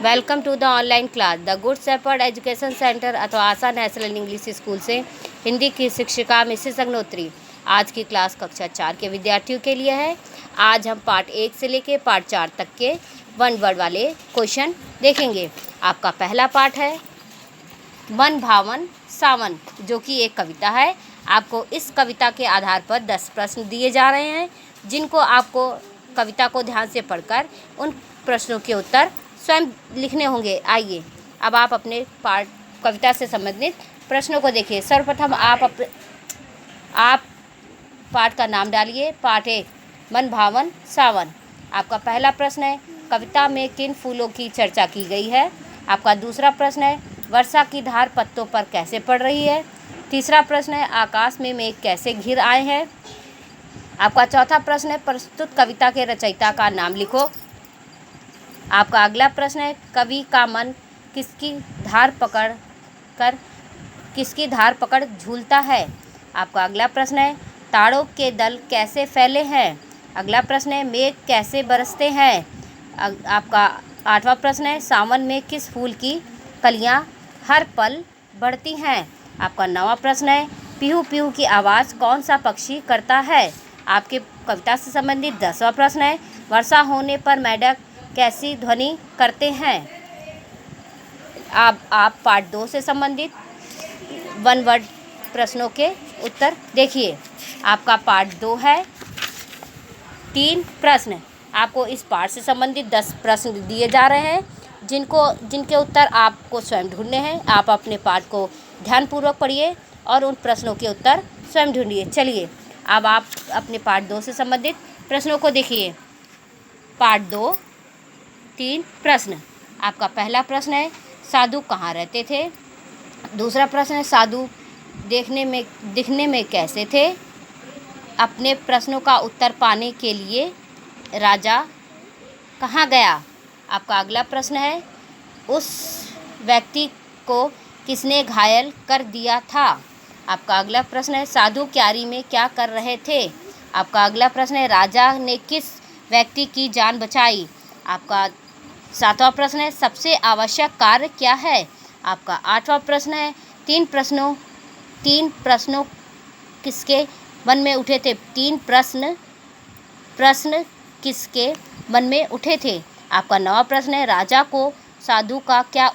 Welcome to the online class the good shepherd education centre अथवा Asha national English school से हिंदी की शिक्षिका Mrs Agnihotri. आज की क्लास कक्षा 4 के विद्यार्थियों के लिए है। आज हम पार्ट 1 से लेके पार्ट 4 तक के वन वर्ड वाले क्वेश्चन देखेंगे। आपका पहला पार्ट है मन भावन सावन, जो कि एक कविता है। आपको इस कविता के आधार पर 10 प्रश्न दिए जा रहे हैं, जिनको आपको कविता को ध्यान से पढ़कर उन प्रश्नों के उत्तर स्वयं लिखने होंगे। आइए अब आप अपने पाठ कविता से संबंधित प्रश्नों को देखिए। सर्वप्रथम आप पाठ का नाम डालिए। पाठ 1 मन भावन सावन। आपका पहला प्रश्न है कविता में किन फूलों की चर्चा की गई है। आपका दूसरा प्रश्न है वर्षा की धार पत्तों पर कैसे पड़ रही है। तीसरा प्रश्न है आकाश में मेघ कैसे घिर आए हैं। आपका चौथा प्रश्न है प्रस्तुत कविता के रचयिता का नाम लिखो। आपका अगला प्रश्न है कवि का मन किसकी धार पकड़ झूलता है। आपका अगला प्रश्न है तारों के दल कैसे फैले हैं। अगला प्रश्न है मेघ कैसे बरसते हैं। आपका 8वां प्रश्न है सावन में किस फूल की कलियां हर पल बढ़ती हैं। आपका 9वां प्रश्न है पीहू पीहू की आवाज़ कौन सा पक्षी करता है। आपके कविता से संबंधित 10वां प्रश्न है वर्षा होने पर मेंढक कैसी ध्वनि करते हैं। आप पार्ट 2 से संबंधित वन वर्ड प्रश्नों के उत्तर देखिए। आपका पार्ट 2 है 3 प्रश्न। आपको इस पार्ट से संबंधित 10 प्रश्न दिए जा रहे हैं, जिनके उत्तर आपको स्वयं ढूंढने हैं। आप अपने पाठ को ध्यानपूर्वक पढ़िए और उन प्रश्नों के उत्तर स्वयं ढूंढिए। चलिए अब आप अपने पार्ट 2 से संबंधित प्रश्नों को देखिए। पार्ट 2 3 प्रश्न। आपका पहला प्रश्न है साधु कहाँ रहते थे। दूसरा प्रश्न है साधु दिखने में कैसे थे। अपने प्रश्नों का उत्तर पाने के लिए राजा कहाँ गया। आपका अगला प्रश्न है उस व्यक्ति को किसने घायल कर दिया था। आपका अगला प्रश्न है साधु क्यारी में क्या कर रहे थे। आपका अगला प्रश्न है राजा ने किस व्यक्ति की जान बचाई। आपका 7वां प्रश्न है सबसे आवश्यक कार्य क्या है। आपका 8वां प्रश्न है तीन प्रश्नों किसके मन में उठे थे। 3 प्रश्न किसके मन में उठे थे। आपका 9वां प्रश्न है राजा को साधु का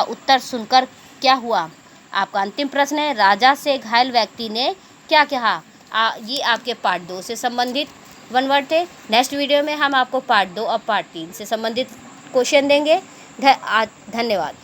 उत्तर सुनकर क्या हुआ। आपका अंतिम प्रश्न है राजा से घायल व्यक्ति ने क्या कहा। ये आपके पार्ट 2 से संबंधित वन वर्ड थे। नेक्स्ट वीडियो में हम आपको पार्ट 2 और पार्ट 3 से संबंधित क्वेश्चन देंगे। धन्यवाद।